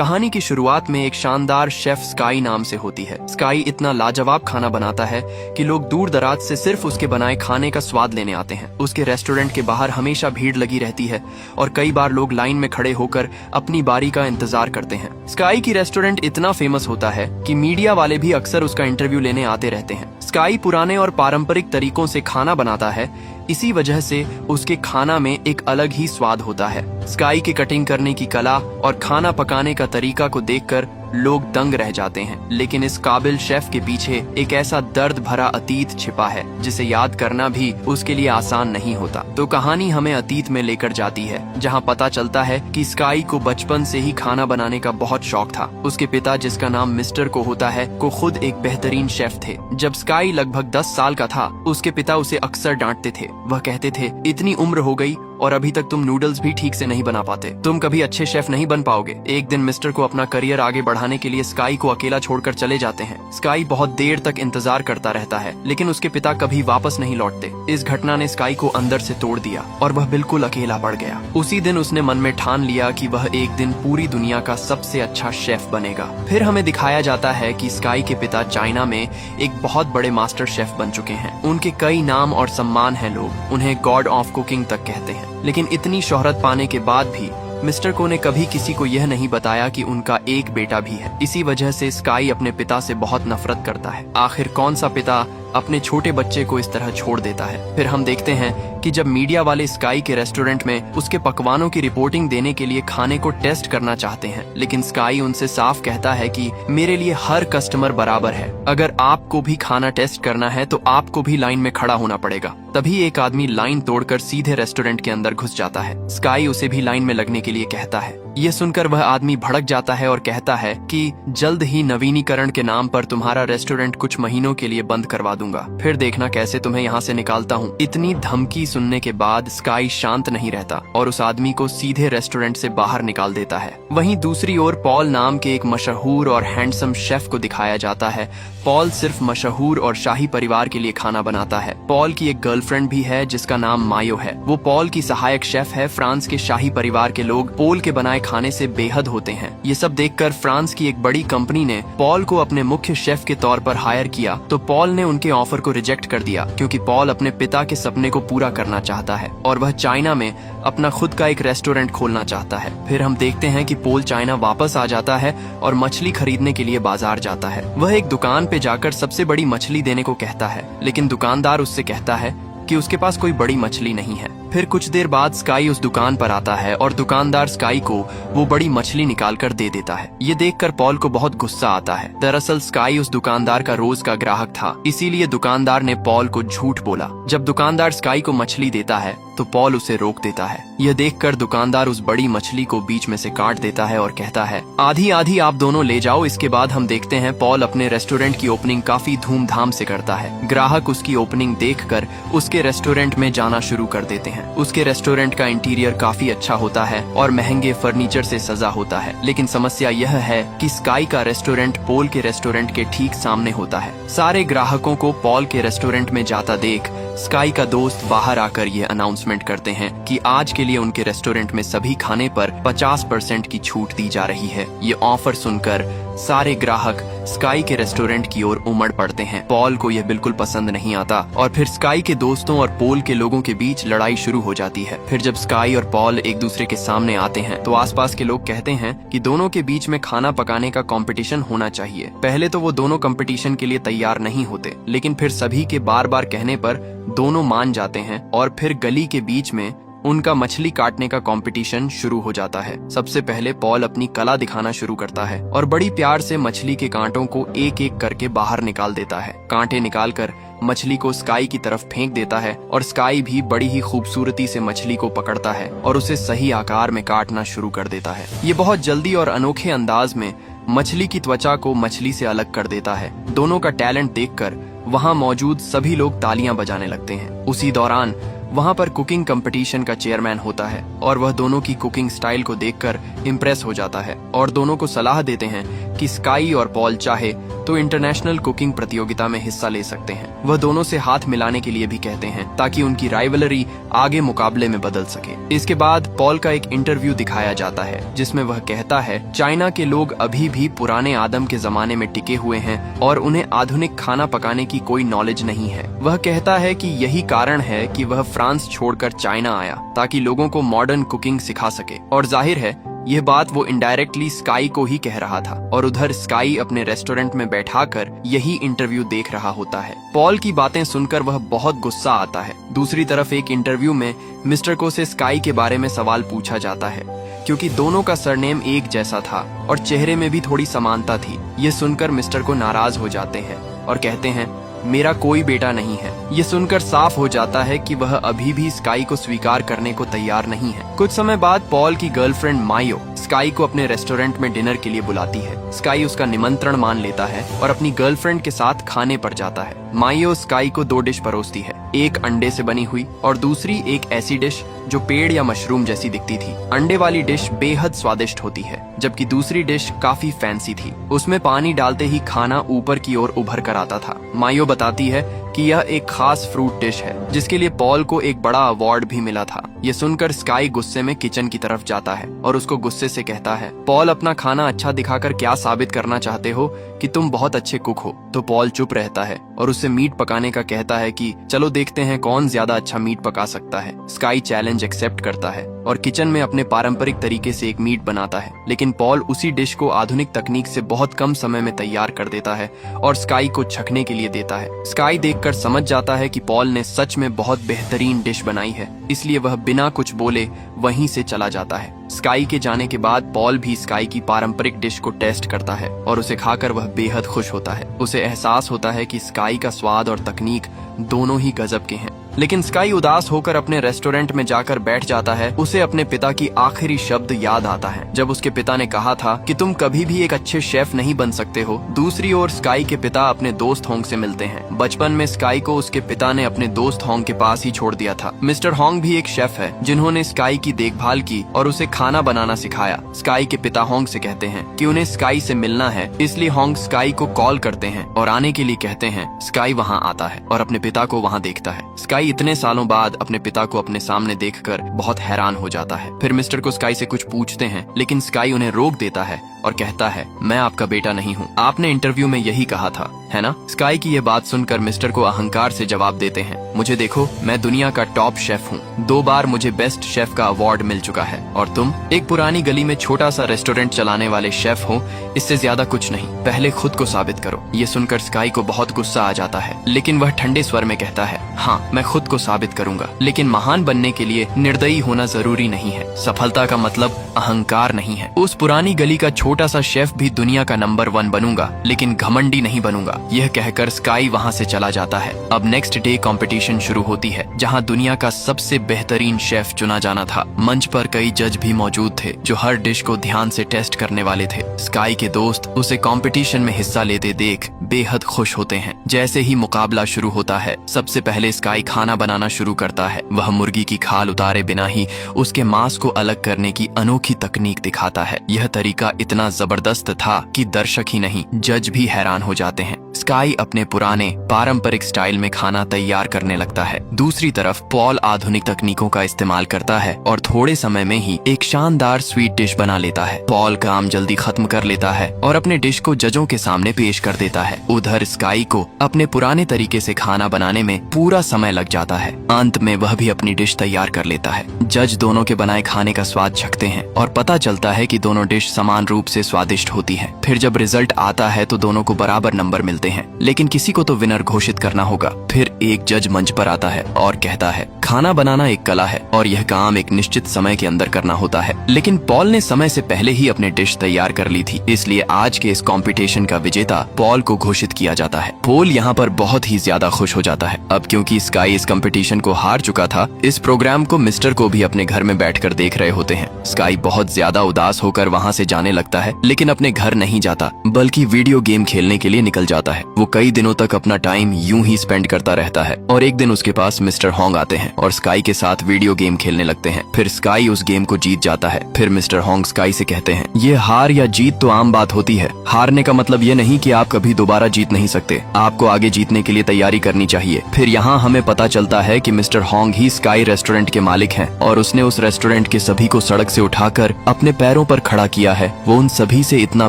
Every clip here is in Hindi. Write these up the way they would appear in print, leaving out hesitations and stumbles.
कहानी की शुरुआत में एक शानदार शेफ स्काई नाम से होती है। स्काई इतना लाजवाब खाना बनाता है कि लोग दूर दराज से सिर्फ उसके बनाए खाने का स्वाद लेने आते हैं। उसके रेस्टोरेंट के बाहर हमेशा भीड़ लगी रहती है और कई बार लोग लाइन में खड़े होकर अपनी बारी का इंतजार करते हैं। स्काई की रेस्टोरेंट इतना फेमस होता है कि मीडिया वाले भी अक्सर उसका इंटरव्यू लेने आते रहते हैं। स्काई पुराने और पारंपरिक तरीकों से खाना बनाता है, इसी वजह से उसके खाना में एक अलग ही स्वाद होता है। स्काई की कटिंग करने की कला और खाना पकाने का तरीका को देखकर लोग दंग रह जाते हैं। लेकिन इस काबिल शेफ के पीछे एक ऐसा दर्द भरा अतीत छिपा है जिसे याद करना भी उसके लिए आसान नहीं होता। तो कहानी हमें अतीत में लेकर जाती है, जहां पता चलता है कि स्काई को बचपन से ही खाना बनाने का बहुत शौक था। उसके पिता, जिसका नाम मिस्टर को होता है, को खुद एक बेहतरीन शेफ थे। जब स्काई लगभग 10 साल का था, उसके पिता उसे अक्सर डांटते थे। वह कहते थे, इतनी उम्र हो गई और अभी तक तुम नूडल्स भी ठीक से नहीं बना पाते, तुम कभी अच्छे शेफ नहीं बन पाओगे। एक दिन मिस्टर को अपना करियर आगे बढ़ाने के लिए स्काई को अकेला छोड़कर चले जाते हैं। स्काई बहुत देर तक इंतजार करता रहता है, लेकिन उसके पिता कभी वापस नहीं लौटते। इस घटना ने स्काई को अंदर से तोड़ दिया और वह बिल्कुल अकेला पड़ गया। उसी दिन उसने मन में ठान लिया कि वह एक दिन पूरी दुनिया का सबसे अच्छा शेफ बनेगा। फिर हमें दिखाया जाता है कि स्काई के पिता चाइना में एक बहुत बड़े मास्टर शेफ बन चुके हैं। उनके कई नाम और सम्मान हैं, लोग उन्हें गॉड ऑफ कुकिंग तक कहते हैं। लेकिन इतनी शोहरत पाने के बाद भी मिस्टर को ने कभी किसी को यह नहीं बताया कि उनका एक बेटा भी है। इसी वजह से स्काई अपने पिता से बहुत नफरत करता है। आखिर कौन सा पिता अपने छोटे बच्चे को इस तरह छोड़ देता है। फिर हम देखते हैं कि जब मीडिया वाले स्काई के रेस्टोरेंट में उसके पकवानों की रिपोर्टिंग देने के लिए खाने को टेस्ट करना चाहते हैं, लेकिन स्काई उनसे साफ कहता है कि मेरे लिए हर कस्टमर बराबर है। अगर आपको भी खाना टेस्ट करना है तो आपको भी लाइन में खड़ा होना पड़ेगा। तभी एक आदमी लाइन तोड़कर सीधे रेस्टोरेंट के अंदर घुस जाता है। स्काई उसे भी लाइन में लगने के लिए कहता है। यह सुनकर वह आदमी भड़क जाता है और कहता है कि जल्द ही नवीनीकरण के नाम पर तुम्हारा रेस्टोरेंट कुछ महीनों के लिए बंद करवा दूंगा, फिर देखना कैसे तुम्हें यहाँ से निकालता हूँ। इतनी धमकी सुनने के बाद स्काई शांत नहीं रहता और उस आदमी को सीधे रेस्टोरेंट से बाहर निकाल देता है। वहीं दूसरी ओर पॉल नाम के एक मशहूर और हैंडसम शेफ को दिखाया जाता है। पॉल सिर्फ मशहूर और शाही परिवार के लिए खाना बनाता है। पॉल की एक गर्लफ्रेंड भी है जिसका नाम मायो है। वो पॉल की सहायक शेफ है। फ्रांस के शाही परिवार के लोग पॉल के बनाए खाने से बेहद होते हैं। ये सब देखकर फ्रांस की एक बड़ी कंपनी ने पॉल को अपने मुख्य शेफ के तौर पर हायर किया, तो पॉल ने उनके ऑफर को रिजेक्ट कर दिया क्योंकि पॉल अपने पिता के सपने को पूरा करना चाहता है और वह चाइना में अपना खुद का एक रेस्टोरेंट खोलना चाहता है। फिर हम देखते हैं कि पॉल चाइना वापस आ जाता है और मछली खरीदने के लिए बाजार जाता है। वह एक दुकान पे जाकर सबसे बड़ी मछली देने को कहता है, लेकिन दुकानदार उससे कहता है कि उसके पास कोई बड़ी मछली नहीं है। फिर कुछ देर बाद स्काई उस दुकान पर आता है और दुकानदार स्काई को वो बड़ी मछली निकाल कर दे देता है। ये देखकर पॉल को बहुत गुस्सा आता है। दरअसल स्काई उस दुकानदार का रोज का ग्राहक था, इसीलिए दुकानदार ने पॉल को झूठ बोला। जब दुकानदार स्काई को मछली देता है तो पॉल उसे रोक देता है। यह देखकर दुकानदार उस बड़ी मछली को बीच में से काट देता है और कहता है, आधी आधी आप दोनों ले जाओ। इसके बाद हम देखते हैं पॉल अपने रेस्टोरेंट की ओपनिंग काफी धूमधाम से करता है। ग्राहक उसकी ओपनिंग देखकर उसके रेस्टोरेंट में जाना शुरू कर देते हैं। उसके रेस्टोरेंट का इंटीरियर काफी अच्छा होता है और महंगे फर्नीचर से सजा होता है। लेकिन समस्या यह है कि स्काई का रेस्टोरेंट पॉल के रेस्टोरेंट के ठीक सामने होता है। सारे ग्राहकों को पॉल के रेस्टोरेंट में जाता देख स्काई का दोस्त बाहर आकर ये अनाउंसमेंट करते हैं कि आज के लिए उनके रेस्टोरेंट में सभी खाने पर 50% की छूट दी जा रही है। ये ऑफर सुनकर सारे ग्राहक स्काई के रेस्टोरेंट की ओर उमड़ पड़ते हैं। पॉल को यह बिल्कुल पसंद नहीं आता और फिर स्काई के दोस्तों और पॉल के लोगों के बीच लड़ाई शुरू हो जाती है। फिर जब स्काई और पॉल एक दूसरे के सामने आते हैं तो आसपास के लोग कहते हैं कि दोनों के बीच में खाना पकाने का कंपटीशन होना चाहिए। पहले तो वो दोनों कंपटीशन के लिए तैयार नहीं होते, लेकिन फिर सभी के बार बार कहने पर दोनों मान जाते हैं और फिर गली के बीच में उनका मछली काटने का कंपटीशन शुरू हो जाता है। सबसे पहले पॉल अपनी कला दिखाना शुरू करता है और बड़ी प्यार से मछली के कांटों को एक एक करके बाहर निकाल देता है। कांटे निकालकर मछली को स्काई की तरफ फेंक देता है और स्काई भी बड़ी ही खूबसूरती से मछली को पकड़ता है और उसे सही आकार में काटना शुरू कर देता है। ये बहुत जल्दी और अनोखे अंदाज में मछली की त्वचा को मछली से अलग कर देता है। दोनों का टैलेंट देखकर वहाँ मौजूद सभी लोग तालियां बजाने लगते हैं। उसी दौरान वहाँ पर कुकिंग कंपटीशन का चेयरमैन होता है और वह दोनों की कुकिंग स्टाइल को देखकर इम्प्रेस हो जाता है और दोनों को सलाह देते हैं कि स्काई और पॉल चाहे तो इंटरनेशनल कुकिंग प्रतियोगिता में हिस्सा ले सकते हैं। वह दोनों से हाथ मिलाने के लिए भी कहते हैं ताकि उनकी राइवलरी आगे मुकाबले में बदल सके। इसके बाद पॉल का एक इंटरव्यू दिखाया जाता है जिसमें वह कहता है चाइना के लोग अभी भी पुराने आदम के जमाने में टिके हुए हैं और उन्हें आधुनिक खाना पकाने की कोई नॉलेज नहीं है। वह कहता है कि यही कारण है कि वह फ्रांस छोड़कर चाइना आया ताकि लोगों को मॉडर्न कुकिंग सिखा सके। और जाहिर है यह बात वो इनडायरेक्टली स्काई को ही कह रहा था और उधर स्काई अपने रेस्टोरेंट में बैठाकर यही इंटरव्यू देख रहा होता है। पॉल की बातें सुनकर वह बहुत गुस्सा आता है। दूसरी तरफ एक इंटरव्यू में मिस्टर को से स्काई के बारे में सवाल पूछा जाता है क्योंकि दोनों का सरनेम एक जैसा था और चेहरे में भी थोड़ी समानता थी। ये सुनकर मिस्टर को नाराज हो जाते हैं और कहते हैं मेरा कोई बेटा नहीं है। ये सुनकर साफ हो जाता है कि वह अभी भी स्काई को स्वीकार करने को तैयार नहीं है। कुछ समय बाद पॉल की गर्लफ्रेंड मायो स्काई को अपने रेस्टोरेंट में डिनर के लिए बुलाती है। स्काई उसका निमंत्रण मान लेता है और अपनी गर्लफ्रेंड के साथ खाने पर जाता है। मायो स्काई को 2 डिश परोसती है, एक अंडे से बनी हुई और दूसरी एक ऐसी डिश जो पेड़ या मशरूम जैसी दिखती थी। अंडे वाली डिश बेहद स्वादिष्ट होती है जबकि दूसरी डिश काफी फैंसी थी। उसमें पानी डालते ही खाना ऊपर की ओर उभर कर आता था। मायो बताती है कि यह एक खास फ्रूट डिश है जिसके लिए पॉल को एक बड़ा अवार्ड भी मिला था। ये सुनकर स्काई गुस्से में किचन की तरफ जाता है और उसको गुस्से से कहता है पॉल अपना खाना अच्छा दिखाकर क्या साबित करना चाहते हो कि तुम बहुत अच्छे कुक हो। तो पॉल चुप रहता है और उससे मीट पकाने का कहता है कि चलो देखते हैं कौन ज्यादा अच्छा मीट पका सकता है। स्काई चैलेंज एक्सेप्ट करता है और किचन में अपने पारंपरिक तरीके से एक मीट बनाता है, लेकिन पॉल उसी डिश को आधुनिक तकनीक से बहुत कम समय में तैयार कर देता है और स्काई को चखने के लिए देता है। स्काई देखकर समझ जाता है कि पॉल ने सच में बहुत बेहतरीन डिश बनाई है, इसलिए वह बिना कुछ बोले वहीं से चला जाता है। स्काई के जाने के बाद पॉल भी स्काई की पारंपरिक डिश को टेस्ट करता है और उसे खाकर वह बेहद खुश होता है। उसे एहसास होता है कि स्काई का स्वाद और तकनीक दोनों ही गजब के हैं। लेकिन स्काई उदास होकर अपने रेस्टोरेंट में जाकर बैठ जाता है। उसे अपने पिता की आखिरी शब्द याद आता है जब उसके पिता ने कहा था कि तुम कभी भी एक अच्छे शेफ नहीं बन सकते हो। दूसरी ओर स्काई के पिता अपने दोस्त होंग से मिलते हैं। बचपन में स्काई को उसके पिता ने अपने दोस्त होंग के पास ही छोड़ दिया था। मिस्टर होंग भी एक शेफ है जिन्होंने स्काई की देखभाल की और उसे खाना बनाना सिखाया। स्काई के पिता होंग से कहते हैं कि उन्हें स्काई से मिलना है, इसलिए होंग स्काई को कॉल करते हैं और आने के लिए कहते हैं। स्काई वहाँ आता है और अपने पिता को वहाँ देखता है। स्काई इतने सालों बाद अपने पिता को अपने सामने देखकर बहुत हैरान हो जाता है। फिर मिस्टर को स्काई से कुछ पूछते हैं, लेकिन स्काई उन्हें रोक देता है और कहता है मैं आपका बेटा नहीं हूँ, आपने इंटरव्यू में यही कहा था, है ना? स्काई की ये बात सुनकर मिस्टर को अहंकार से जवाब देते हैं, मुझे देखो, मैं दुनिया का टॉप शेफ हूँ, 2 बार मुझे बेस्ट शेफ का अवार्ड मिल चुका है और तुम एक पुरानी गली में छोटा सा रेस्टोरेंट चलाने वाले शेफ हो, इससे ज्यादा कुछ नहीं, पहले खुद को साबित करो। ये सुनकर स्काई को बहुत गुस्सा आ जाता है, लेकिन वह ठंडे स्वर में कहता है, हाँ मैं खुद को साबित करूंगा, लेकिन महान बनने के लिए निर्दयी होना जरूरी नहीं है। सफलता का मतलब अहंकार नहीं है। उस पुरानी गली का छोटा सा शेफ भी दुनिया का नंबर 1 बनूंगा, लेकिन घमंडी नहीं बनूंगा। यह कहकर स्काई वहाँ से चला जाता है। अब नेक्स्ट डे कंपटीशन शुरू होती है जहाँ दुनिया का सबसे बेहतरीन शेफ चुना जाना था। मंच पर कई जज भी मौजूद थे जो हर डिश को ध्यान से टेस्ट करने वाले थे। स्काई के दोस्त उसे कंपटीशन में हिस्सा लेते देख बेहद खुश होते हैं। जैसे ही मुकाबला शुरू होता है, सबसे पहले स्काई खाना बनाना शुरू करता है। वह मुर्गी की खाल उतारे बिना ही उसके मांस को अलग करने की अनोखी तकनीक दिखाता है। यह तरीका इतना जबरदस्त था कि दर्शक ही नहीं, जज भी हैरान हो जाते हैं। स्काई अपने पुराने पारंपरिक स्टाइल में खाना तैयार करने लगता है। दूसरी तरफ पॉल आधुनिक तकनीकों का इस्तेमाल करता है और थोड़े समय में ही एक शानदार स्वीट डिश बना लेता है। पॉल काम जल्दी खत्म कर लेता है और अपने डिश को जजों के सामने पेश कर देता है। उधर स्काई को अपने पुराने तरीके से खाना बनाने में पूरा समय लग जाता है। अंत में वह भी अपनी डिश तैयार कर लेता है। जज दोनों के बनाए खाने का स्वाद चखते हैं और पता चलता है कि दोनों डिश समान रूप से स्वादिष्ट होती है। फिर जब रिजल्ट आता है तो दोनों को बराबर नंबर मिलते हैं, लेकिन किसी को तो विनर घोषित करना होगा। फिर एक जज मंच पर आता है और कहता है, खाना बनाना एक कला है और यह काम एक निश्चित समय के अंदर करना होता है, लेकिन पॉल ने समय से पहले ही अपने डिश तैयार कर ली थी, इसलिए आज के इस कंपटीशन का विजेता पॉल को घोषित किया जाता है। पॉल यहाँ पर बहुत ही ज्यादा खुश हो जाता है। अब क्योंकि स्काई इस कंपटीशन को हार चुका था, इस प्रोग्राम को मिस्टर को भी अपने घर में बैठकर देख रहे होते हैं। स्काई बहुत ज्यादा उदास होकर वहाँ से जाने लगता है, लेकिन अपने घर नहीं जाता बल्कि वीडियो गेम खेलने के लिए निकल जाता है। जाता है। वो कई दिनों तक अपना टाइम यूं ही स्पेंड करता रहता है और एक दिन उसके पास मिस्टर हॉन्ग आते हैं और स्काई के साथ वीडियो गेम खेलने लगते हैं। फिर स्काई उस गेम को जीत जाता है। फिर मिस्टर हॉन्ग स्काई से कहते हैं, ये हार या जीत तो आम बात होती है। हारने का मतलब ये नहीं कि आप कभी दोबारा जीत नहीं सकते, आपको आगे जीतने के लिए तैयारी करनी चाहिए। फिर यहाँ हमें पता चलता है कि मिस्टर हॉन्ग ही स्काई रेस्टोरेंट के मालिक हैं और उसने उस रेस्टोरेंट के सभी को सड़क से उठाकर अपने पैरों पर खड़ा किया है। वो उन सभी से इतना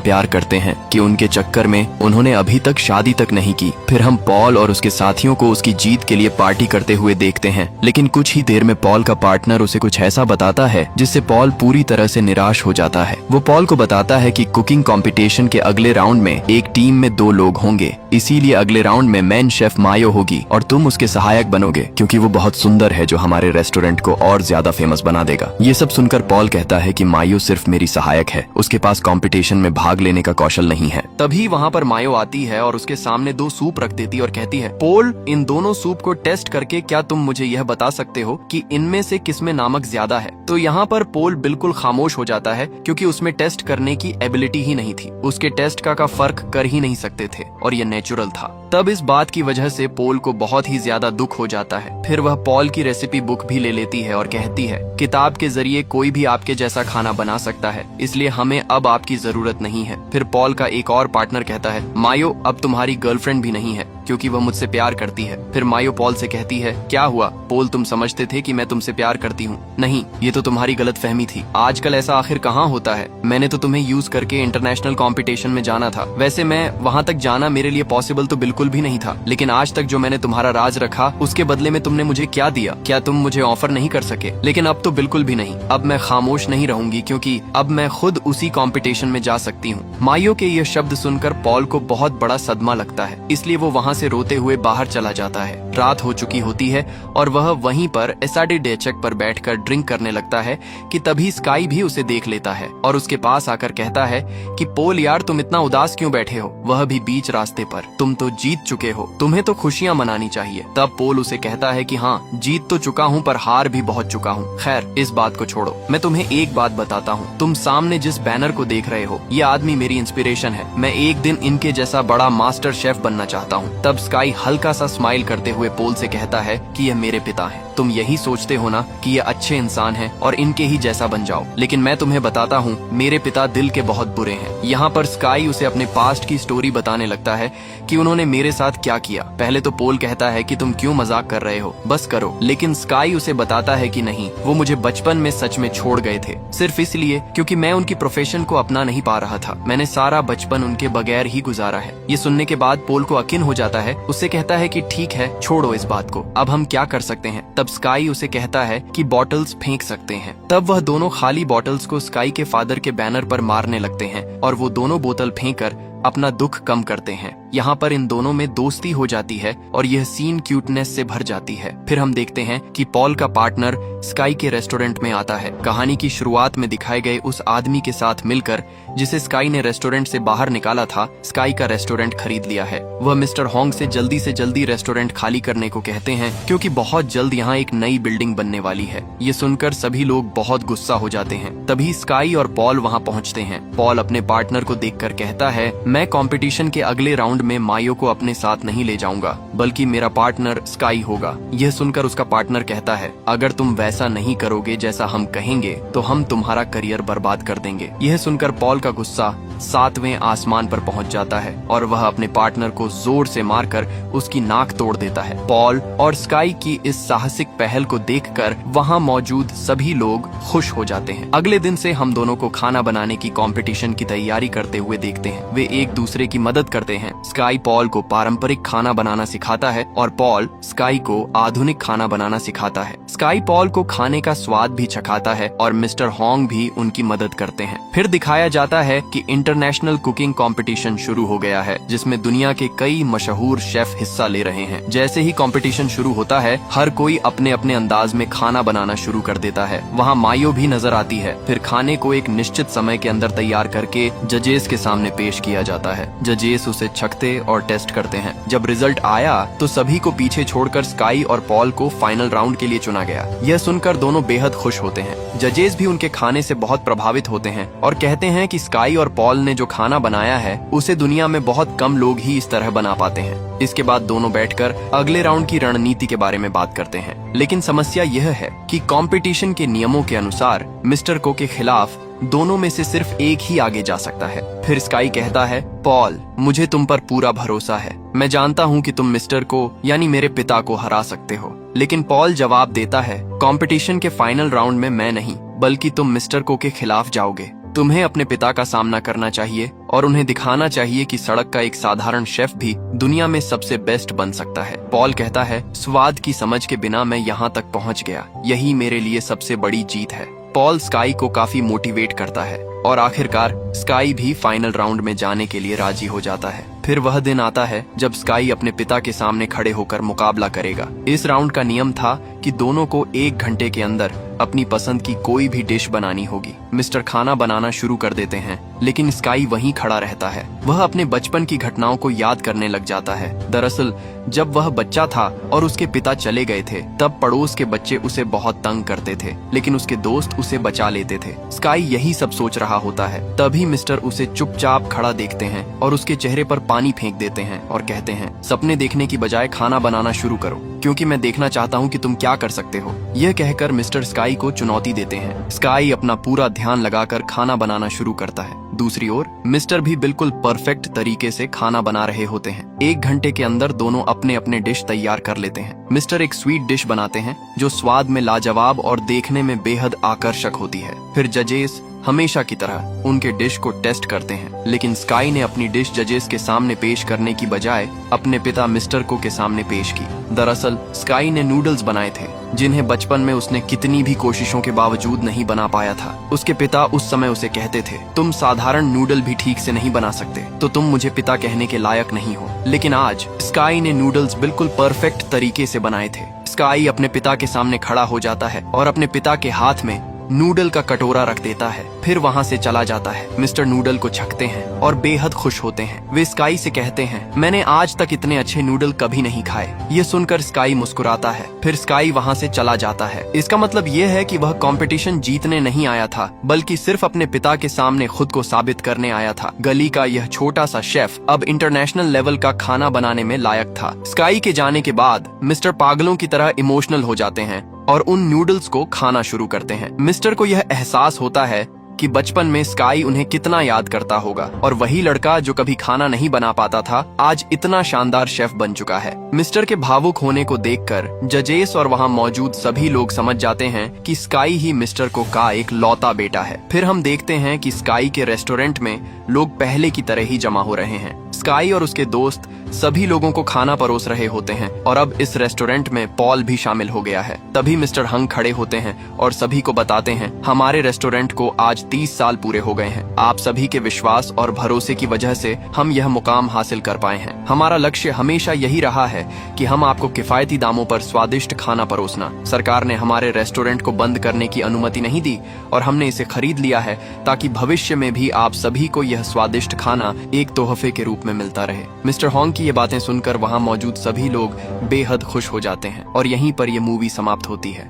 प्यार करते हैं कि उनके चक्कर में उन्होंने अभी तक शादी तक नहीं की। फिर हम पॉल और उसके साथियों को उसकी जीत के लिए पार्टी करते हुए देखते हैं, लेकिन कुछ ही देर में पॉल का पार्टनर उसे कुछ ऐसा बताता है जिससे पॉल पूरी तरह से निराश हो जाता है। वो पॉल को बताता है कि कुकिंग कंपटीशन के अगले राउंड में एक टीम में 2 लोग होंगे, इसीलिए अगले राउंड में मेन शेफ मायो होगी और तुम उसके सहायक बनोगे क्योंकि वो बहुत सुंदर है, जो हमारे रेस्टोरेंट को और ज्यादा फेमस बना देगा। ये सब सुनकर पॉल कहता है कि मायो सिर्फ मेरी सहायक है, उसके पास कंपटीशन में भाग लेने का कौशल नहीं है। तभी वहाँ पर मायो आती है और उसके सामने 2 सूप रख देती और कहती है, पोल, इन दोनों सूप को टेस्ट करके क्या तुम मुझे यह बता सकते हो कि इनमें से किसमें नमक ज्यादा है? तो यहाँ पर पोल बिल्कुल खामोश हो जाता है क्योंकि उसमें टेस्ट करने की एबिलिटी ही नहीं थी। उसके टेस्ट का फर्क कर ही नहीं सकते थे और ये नेचुरल था। तब इस बात की वजह से पोल को बहुत ही ज्यादा दुख हो जाता है। फिर वह पॉल की रेसिपी बुक भी ले लेती है और कहती है, किताब के जरिए कोई भी आपके जैसा खाना बना सकता है, इसलिए हमें अब आपकी जरूरत नहीं है। फिर पॉल का एक और पार्टनर कहता है, मायो अब तुम्हारी गर्लफ्रेंड भी नहीं है क्योंकि वह मुझसे प्यार करती है। फिर मायो पॉल से कहती है, क्या हुआ पोल, तुम समझते थे कि मैं तुमसे प्यार करती हूँ? नहीं, ये तो तुम्हारी गलतफहमी थी। आजकल ऐसा आखिर कहाँ होता है? मैंने तो तुम्हें यूज करके इंटरनेशनल कंपटीशन में जाना था। वैसे मैं वहाँ तक जाना मेरे लिए पॉसिबल तो बिल्कुल भी नहीं था, लेकिन आज तक जो मैंने तुम्हारा राज रखा उसके बदले में तुमने मुझे क्या दिया? क्या तुम मुझे ऑफर नहीं कर सके? लेकिन अब तो बिल्कुल भी नहीं। अब मैं खामोश नहीं रहूंगी क्योंकि अब मैं खुद उसी कंपटीशन में जा सकती हूँ। मायो के ये शब्द सुनकर पॉल को बहुत बड़ा सदमा लगता है, इसलिए वो वहाँ से रोते हुए बाहर चला जाता है। रात हो चुकी होती है और वह वहीं पर एसआरडी डेचक पर बैठकर ड्रिंक करने लगता है कि तभी स्काई भी उसे देख लेता है और उसके पास आकर कहता है कि पोल यार, तुम इतना उदास क्यों बैठे हो, वह भी बीच रास्ते पर? तुम तो जीत चुके हो, तुम्हें तो खुशियां मनानी चाहिए। तब पोल उसे कहता है कि हाँ, जीत तो चुका हूँ पर हार भी बहुत चुका हूँ। खैर, इस बात को छोड़ो, मैं तुम्हें एक बात बताता हूँ। तुम सामने जिस बैनर को देख रहे हो, ये आदमी मेरी इंस्पिरेशन है। मैं एक दिन इनके जैसा बड़ा मास्टर शेफ बनना चाहता हूँ। तब स्काई हल्का सा स्माइल करते हुए पोल से कहता है कि यह मेरे पिता हैं। तुम यही सोचते हो ना कि ये अच्छे इंसान हैं और इनके ही जैसा बन जाओ, लेकिन मैं तुम्हें बताता हूँ, मेरे पिता दिल के बहुत बुरे हैं। यहाँ पर स्काई उसे अपने पास्ट की स्टोरी बताने लगता है कि उन्होंने मेरे साथ क्या किया। पहले तो पोल कहता है कि तुम क्यों मजाक कर रहे हो, बस करो, लेकिन स्काई उसे बताता है कि नहीं, वो मुझे बचपन में सच में छोड़ गए थे, सिर्फ इसलिए क्योंकि मैं उनकी प्रोफेशन को अपना नहीं पा रहा था। मैंने सारा बचपन उनके बगैर ही गुजारा है। ये सुनने के बाद पोल को यकीन हो जाता है। उससे कहता है कि ठीक है, छोड़ो इस बात को, अब हम क्या कर सकते हैं? तब स्काई उसे कहता है कि बॉटल्स फेंक सकते हैं। तब वह दोनों खाली बॉटल्स को स्काई के फादर के बैनर पर मारने लगते हैं और वो दोनों बोतल फेंककर अपना दुख कम करते हैं। यहाँ पर इन दोनों में दोस्ती हो जाती है और यह सीन क्यूटनेस से भर जाती है। फिर हम देखते हैं कि पॉल का पार्टनर स्काई के रेस्टोरेंट में आता है, कहानी की शुरुआत में दिखाए गए उस आदमी के साथ मिलकर जिसे स्काई ने रेस्टोरेंट से बाहर निकाला था। स्काई का रेस्टोरेंट खरीद लिया है। वह मिस्टर हॉन्ग से जल्दी रेस्टोरेंट खाली करने को कहते हैं क्योंकि बहुत जल्द यहाँ एक नई बिल्डिंग बनने वाली है। ये सुनकर सभी लोग बहुत गुस्सा हो जाते हैं। तभी स्काई और पॉल वहाँ पहुँचते हैं। पॉल अपने पार्टनर को देखकर कहता है, मैं कंपटीशन के अगले राउंड में मायो को अपने साथ नहीं ले जाऊंगा, बल्कि मेरा पार्टनर स्काई होगा। यह सुनकर उसका पार्टनर कहता है, अगर तुम वैसा नहीं करोगे जैसा हम कहेंगे तो हम तुम्हारा करियर बर्बाद कर देंगे। यह सुनकर पॉल का गुस्सा 7वें आसमान पर पहुंच जाता है और वह अपने पार्टनर को जोर से मारकर उसकी नाक तोड़ देता है। पॉल और स्काई की इस साहसिक पहल को देखकर वहां मौजूद सभी लोग खुश हो जाते हैं। अगले दिन से हम दोनों को खाना बनाने की कंपटीशन की तैयारी करते हुए देखते हैं। वे एक दूसरे की मदद करते हैं। स्काई पॉल को पारंपरिक खाना बनाना सिखाता है और पॉल स्काई को आधुनिक खाना बनाना सिखाता है। स्काई पॉल को खाने का स्वाद भी चखाता है और मिस्टर हॉन्ग भी उनकी मदद करते हैं। फिर दिखाया जाता है कि इंटरनेशनल कुकिंग कंपटीशन शुरू हो गया है, जिसमें दुनिया के कई मशहूर शेफ हिस्सा ले रहे हैं। जैसे ही कंपटीशन शुरू होता है, हर कोई अपने अपने अंदाज में खाना बनाना शुरू कर देता है। वहाँ मायो भी नजर आती है। फिर खाने को एक निश्चित समय के अंदर तैयार करके जजेस के सामने पेश किया जाता है। जजेस उसे चखते और टेस्ट करते हैं। जब रिजल्ट आया तो सभी को पीछे छोड़कर स्काई और पॉल को फाइनल राउंड के लिए चुना गया। यह सुनकर दोनों बेहद खुश होते हैं। जजेस भी उनके खाने से बहुत प्रभावित होते हैं और कहते हैं कि स्काई और पॉल ने जो खाना बनाया है उसे दुनिया में बहुत कम लोग ही इस तरह बना पाते हैं। इसके बाद दोनों बैठकर अगले राउंड की रणनीति के बारे में बात करते हैं। लेकिन समस्या यह है कि कंपटीशन के नियमों के अनुसार मिस्टर को के खिलाफ दोनों में से सिर्फ एक ही आगे जा सकता है। फिर स्काई कहता है, पॉल, मुझे तुम पर पूरा भरोसा है। मैं जानता हूँ कि तुम मिस्टर को यानी मेरे पिता को हरा सकते हो। लेकिन पॉल जवाब देता है, कंपटीशन के फाइनल राउंड में मैं नहीं बल्कि तुम मिस्टर को के खिलाफ जाओगे। तुम्हें अपने पिता का सामना करना चाहिए और उन्हें दिखाना चाहिए कि सड़क का एक साधारण शेफ भी दुनिया में सबसे बेस्ट बन सकता है। पॉल कहता है, स्वाद की समझ के बिना मैं यहाँ तक पहुँच गया, यही मेरे लिए सबसे बड़ी जीत है। पॉल स्काई को काफी मोटिवेट करता है और आखिरकार स्काई भी फाइनल राउंड में जाने के लिए राजी हो जाता है। फिर वह दिन आता है जब स्काई अपने पिता के सामने खड़े होकर मुकाबला करेगा। इस राउंड का नियम था कि दोनों को 1 घंटे के अंदर अपनी पसंद की कोई भी डिश बनानी होगी। मिस्टर खाना बनाना शुरू कर देते हैं, लेकिन स्काई वहीं खड़ा रहता है। वह अपने बचपन की घटनाओं को याद करने लग जाता है। दरअसल जब वह बच्चा था और उसके पिता चले गए थे, तब पड़ोस के बच्चे उसे बहुत तंग करते थे, लेकिन उसके दोस्त उसे बचा लेते थे। स्काई यही सब सोच रहा होता है। तभी मिस्टर उसे चुपचाप खड़ा देखते हैं और उसके चेहरे पर पानी फेंक देते हैं और कहते हैं, सपने देखने की बजाय खाना बनाना शुरू करो, क्योंकि मैं देखना चाहता हूँ कि तुम क्या कर सकते हो। यह कहकर मिस्टर स्काई को चुनौती देते हैं। स्काई अपना पूरा ध्यान लगाकर खाना बनाना शुरू करता है। दूसरी ओर मिस्टर भी बिल्कुल परफेक्ट तरीके से खाना बना रहे होते हैं। 1 घंटे के अंदर दोनों अपने अपने डिश तैयार कर लेते हैं। मिस्टर एक स्वीट डिश बनाते हैं जो स्वाद में लाजवाब और देखने में बेहद आकर्षक होती है। फिर जजेस हमेशा की तरह उनके डिश को टेस्ट करते हैं, लेकिन स्काई ने अपनी डिश जजेस के सामने पेश करने की बजाय अपने पिता मिस्टर को के सामने पेश की। दरअसल स्काई ने नूडल्स बनाए थे जिन्हें बचपन में उसने कितनी भी कोशिशों के बावजूद नहीं बना पाया था। उसके पिता उस समय उसे कहते थे, तुम साधारण नूडल भी ठीक से नहीं बना सकते, तो तुम मुझे पिता कहने के लायक नहीं हो। लेकिन आज स्काई ने नूडल्स बिल्कुल परफेक्ट तरीके से बनाए थे। स्काई अपने पिता के सामने खड़ा हो जाता है और अपने पिता के हाथ में नूडल का कटोरा रख देता है। फिर वहाँ से चला जाता है। मिस्टर नूडल को छकते हैं और बेहद खुश होते हैं। वे स्काई से कहते हैं, मैंने आज तक इतने अच्छे नूडल कभी नहीं खाए। ये सुनकर स्काई मुस्कुराता है। फिर स्काई वहाँ से चला जाता है। इसका मतलब ये है कि वह कंपटीशन जीतने नहीं आया था, बल्कि सिर्फ अपने पिता के सामने खुद को साबित करने आया था। गली का यह छोटा सा शेफ अब इंटरनेशनल लेवल का खाना बनाने में लायक था। स्काई के जाने के बाद मिस्टर पागलों की तरह इमोशनल हो जाते हैं और उन नूडल्स को खाना शुरू करते हैं। मिस्टर को यह एहसास होता है कि बचपन में स्काई उन्हें कितना याद करता होगा और वही लड़का जो कभी खाना नहीं बना पाता था आज इतना शानदार शेफ बन चुका है। मिस्टर के भावुक होने को देखकर जजेस और वहाँ मौजूद सभी लोग समझ जाते हैं कि स्काई ही मिस्टर को का एक लौता बेटा है। फिर हम देखते हैं कि स्काई के रेस्टोरेंट में लोग पहले की तरह ही जमा हो रहे हैं। स्काई और उसके दोस्त सभी लोगों को खाना परोस रहे होते हैं और अब इस रेस्टोरेंट में पॉल भी शामिल हो गया है। तभी मिस्टर हंग खड़े होते हैं और सभी को बताते हैं, हमारे रेस्टोरेंट को आज 30 साल पूरे हो गए हैं। आप सभी के विश्वास और भरोसे की वजह से हम यह मुकाम हासिल कर पाए हैं। हमारा लक्ष्य हमेशा यही रहा है कि हम आपको किफायती दामों पर स्वादिष्ट खाना परोसना। सरकार ने हमारे रेस्टोरेंट को बंद करने की अनुमति नहीं दी और हमने इसे खरीद लिया है ताकि भविष्य में भी आप सभी को यह स्वादिष्ट खाना एक तोहफे के रूप में मिलता रहे। मिस्टर हॉन्ग की ये बातें सुनकर वहाँ मौजूद सभी लोग बेहद खुश हो जाते हैं और यहीं पर यह मूवी समाप्त होती है।